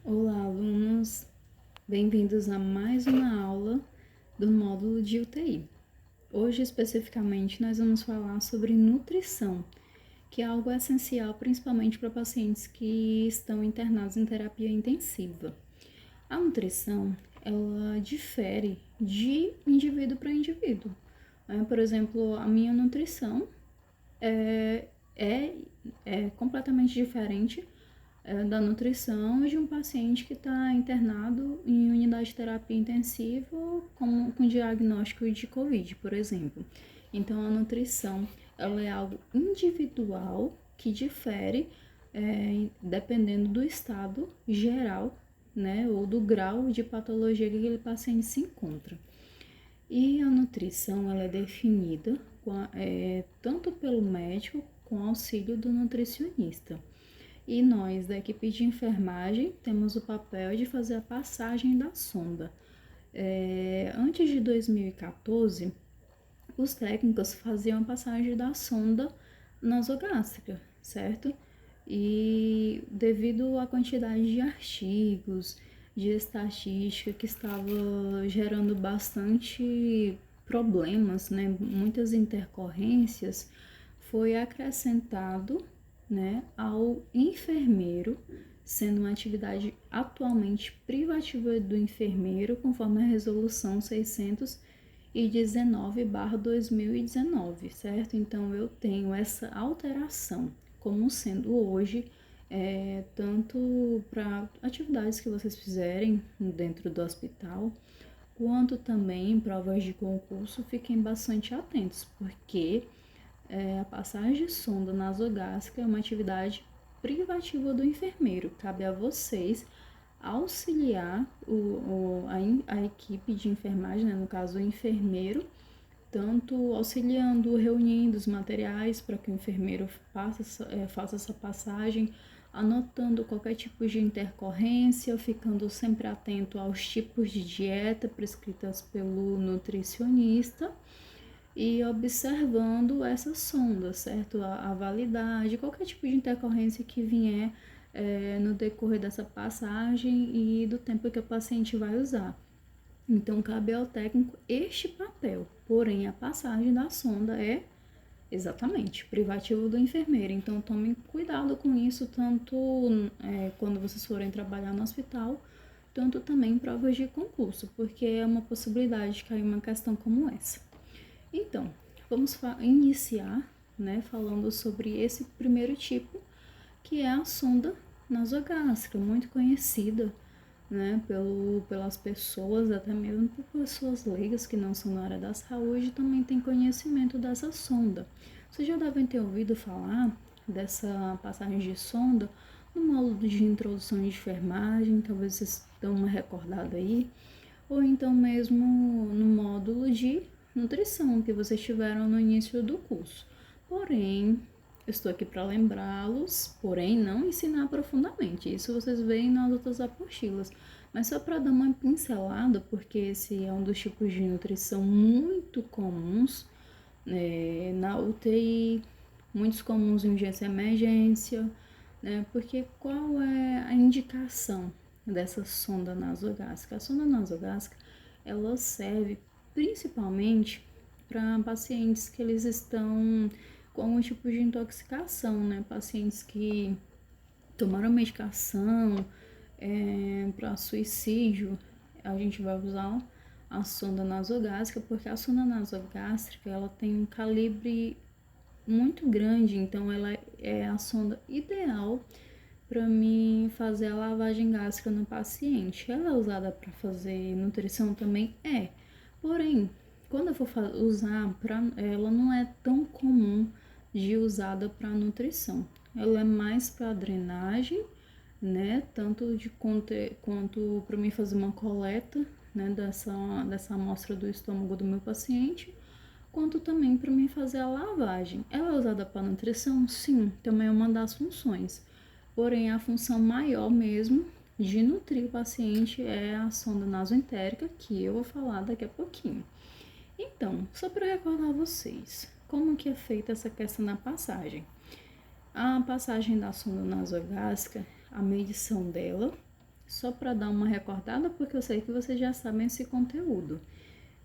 Olá, alunos! Bem-vindos a mais uma aula do módulo de UTI. Hoje, especificamente, nós vamos falar sobre nutrição, que é algo essencial principalmente para pacientes que estão internados em terapia intensiva. A nutrição, ela difere de indivíduo para indivíduo. Por exemplo, a minha nutrição é, é, é completamente diferente da nutrição de um paciente que está internado em unidade de terapia intensiva com diagnóstico de COVID, por exemplo. Então, a nutrição ela é algo individual que difere dependendo do estado geral, né, ou do grau de patologia que aquele paciente se encontra. E a nutrição ela é definida tanto pelo médico com auxílio do nutricionista. E nós, da equipe de enfermagem, temos o papel de fazer a passagem da sonda. Antes de 2014, os técnicos faziam a passagem da sonda nasogástrica, certo? E devido à quantidade de artigos, de estatística que estava gerando bastante problemas, né? Muitas intercorrências, foi acrescentado, né, ao enfermeiro, sendo uma atividade atualmente privativa do enfermeiro, conforme a resolução 619/2019, certo? Então, eu tenho essa alteração como sendo hoje, tanto para atividades que vocês fizerem dentro do hospital, quanto também em provas de concurso, fiquem bastante atentos, porque a passagem de sonda nasogástrica é uma atividade privativa do enfermeiro. Cabe a vocês auxiliar a equipe de enfermagem, né, no caso o enfermeiro, tanto auxiliando, reunindo os materiais para que o enfermeiro faça essa passagem, anotando qualquer tipo de intercorrência, ficando sempre atento aos tipos de dieta prescritas pelo nutricionista e observando essa sonda, certo? A validade, qualquer tipo de intercorrência que vier no decorrer dessa passagem e do tempo que o paciente vai usar. Então, cabe ao técnico este papel, porém, a passagem da sonda é exatamente privativo do enfermeiro. Então, tomem cuidado com isso, tanto quando vocês forem trabalhar no hospital, tanto também em provas de concurso, porque é uma possibilidade de cair uma questão como essa. Então, vamos iniciar, né, falando sobre esse primeiro tipo, que é a sonda nasogástrica, muito conhecida, né, pelas pessoas, até mesmo por pessoas leigas que não são na área da saúde, também tem conhecimento dessa sonda. Vocês já devem ter ouvido falar dessa passagem de sonda no módulo de introdução de enfermagem, talvez vocês dão uma recordada aí, ou então mesmo no módulo de nutrição que vocês tiveram no início do curso. Porém, estou aqui para lembrá-los, porém não ensinar profundamente. Isso vocês veem nas outras apostilas. Mas só para dar uma pincelada, porque esse é um dos tipos de nutrição muito comuns na UTI, muitos comuns em urgência e emergência, né? Porque qual é a indicação dessa sonda nasogástrica? A sonda nasogástrica, ela serve principalmente para pacientes que eles estão com algum tipo de intoxicação, né? Pacientes que tomaram medicação para suicídio, a gente vai usar a sonda nasogástrica, porque a sonda nasogástrica ela tem um calibre muito grande, então ela é a sonda ideal para mim fazer a lavagem gástrica no paciente. Ela é usada para fazer nutrição também? Porém, quando eu for usar, ela não é tão comum de usada para nutrição. Ela é mais para drenagem, né? Tanto quanto para mim fazer uma coleta, né? Dessa amostra do estômago do meu paciente, quanto também para mim fazer a lavagem. Ela é usada para nutrição? Sim, também é uma das funções. Porém, a função maior mesmo de nutrir o paciente é a sonda nasoentérica, que eu vou falar daqui a pouquinho. Então, só para recordar vocês, como que é feita essa questão da passagem? A passagem da sonda nasogástrica, a medição dela, só para dar uma recordada, porque eu sei que vocês já sabem esse conteúdo.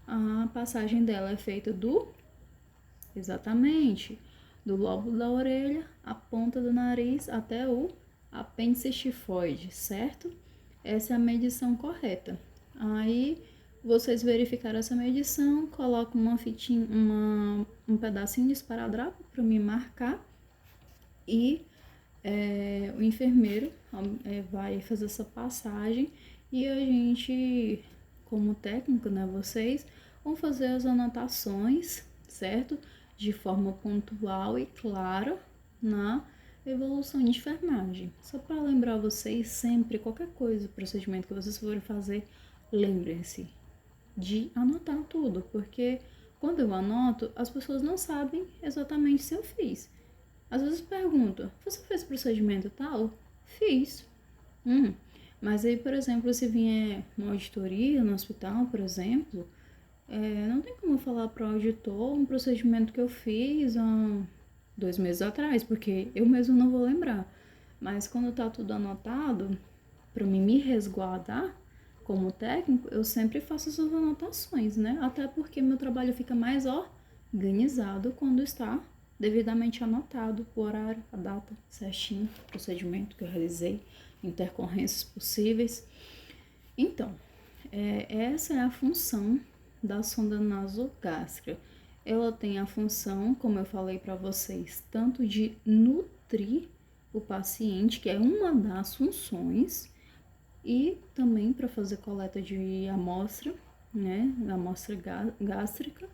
A passagem dela é feita exatamente, do lóbulo da orelha, a ponta do nariz até o apêndice tifoide, certo? Essa é a medição correta. Aí vocês verificaram essa medição, colocam uma fitinha, um pedacinho de esparadrapo para me marcar e o enfermeiro vai fazer essa passagem e a gente, como técnico, né, vocês vão fazer as anotações, certo? De forma pontual e clara na evolução de enfermagem. Só para lembrar vocês sempre, qualquer coisa, procedimento que vocês forem fazer, lembrem-se de anotar tudo, porque quando eu anoto, as pessoas não sabem exatamente se eu fiz. Às vezes perguntam, você fez procedimento tal? Fiz. Mas aí, por exemplo, se vier uma auditoria no hospital, por exemplo, não tem como eu falar para o auditor um procedimento que eu fiz há 2 meses atrás, porque eu mesmo não vou lembrar. Mas quando tá tudo anotado, para mim me resguardar como técnico, eu sempre faço essas anotações, né? Até porque meu trabalho fica mais organizado quando está devidamente anotado o horário, a data certinho, o procedimento que eu realizei, intercorrências possíveis. Então, essa é a função da sonda nasogástrica. Ela tem a função, como eu falei para vocês, tanto de nutrir o paciente, que é uma das funções, e também para fazer coleta de amostra, né, amostra gástrica,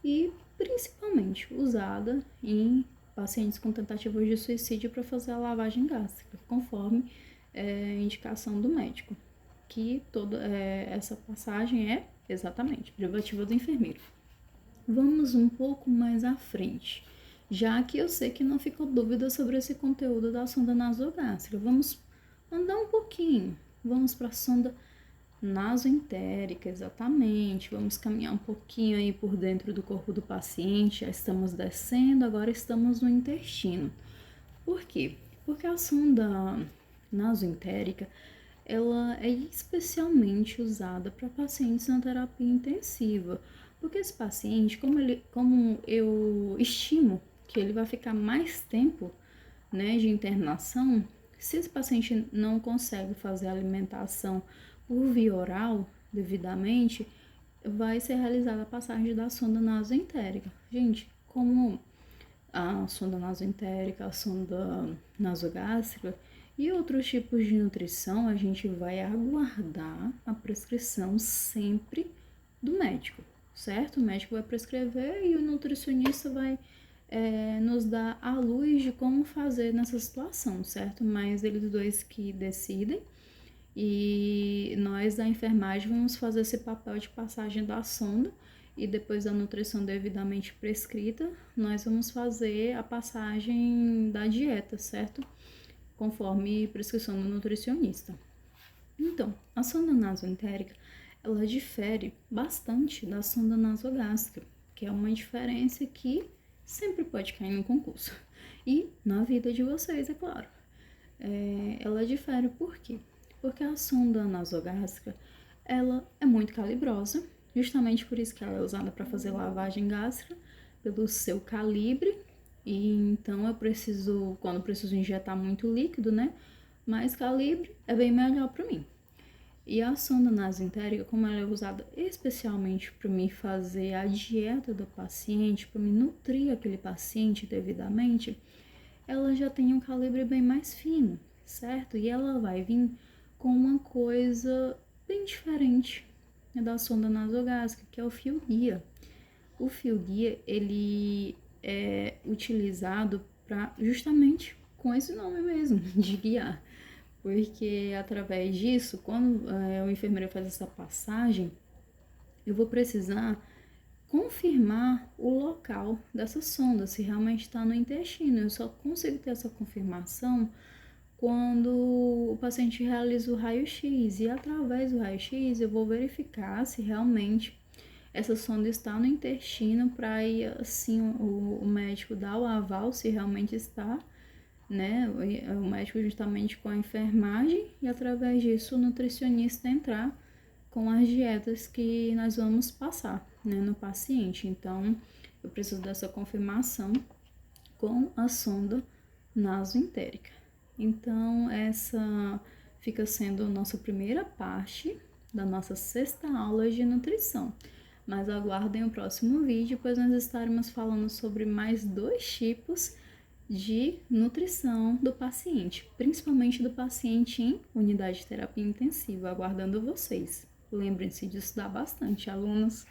e principalmente usada em pacientes com tentativas de suicídio para fazer a lavagem gástrica, conforme indicação do médico, que toda essa passagem é exatamente privativa do enfermeiro. Vamos um pouco mais à frente, já que eu sei que não ficou dúvida sobre esse conteúdo da sonda nasogástrica. Vamos andar um pouquinho, vamos para a sonda nasoentérica, exatamente. Vamos caminhar um pouquinho aí por dentro do corpo do paciente. Já estamos descendo, agora estamos no intestino. Por quê? Porque a sonda nasoentérica, ela é especialmente usada para pacientes na terapia intensiva. Porque esse paciente, como eu estimo que ele vai ficar mais tempo, né, de internação, se esse paciente não consegue fazer a alimentação por via oral devidamente, vai ser realizada a passagem da sonda nasoentérica. Gente, como a sonda nasoentérica, a sonda nasogástrica e outros tipos de nutrição, a gente vai aguardar a prescrição sempre do médico, certo? O médico vai prescrever e o nutricionista vai nos dar a luz de como fazer nessa situação, certo? Mas eles dois que decidem. E nós da enfermagem vamos fazer esse papel de passagem da sonda e depois da nutrição devidamente prescrita, nós vamos fazer a passagem da dieta, certo? Conforme prescrição do nutricionista. Então, a sonda nasoentérica, ela difere bastante da sonda nasogástrica, que é uma diferença que sempre pode cair no concurso. E na vida de vocês, é claro. Ela difere por quê? Porque a sonda nasogástrica, ela é muito calibrosa, justamente por isso que ela é usada para fazer lavagem gástrica, pelo seu calibre, e então quando eu preciso injetar muito líquido, né, mais calibre é bem melhor para mim. E a sonda nasoentérica, como ela é usada especialmente para me fazer a dieta do paciente, para me nutrir aquele paciente devidamente, ela já tem um calibre bem mais fino, certo? E ela vai vir com uma coisa bem diferente da sonda nasogástrica, que é o fio guia. O fio guia, ele é utilizado para justamente com esse nome mesmo, de guiar. Porque através disso, quando o enfermeiro faz essa passagem, eu vou precisar confirmar o local dessa sonda, se realmente está no intestino. Eu só consigo ter essa confirmação quando o paciente realiza o raio-x, e através do raio-x eu vou verificar se realmente essa sonda está no intestino, para aí assim o médico dar o aval se realmente está, né? O médico justamente com a enfermagem e através disso o nutricionista entrar com as dietas que nós vamos passar, né, no paciente. Então, eu preciso dessa confirmação com a sonda nasoentérica. Então, essa fica sendo a nossa primeira parte da nossa sexta aula de nutrição. Mas aguardem o próximo vídeo, pois nós estaremos falando sobre mais 2 tipos de nutrição do paciente, principalmente do paciente em unidade de terapia intensiva, aguardando vocês. Lembrem-se de estudar bastante, alunos.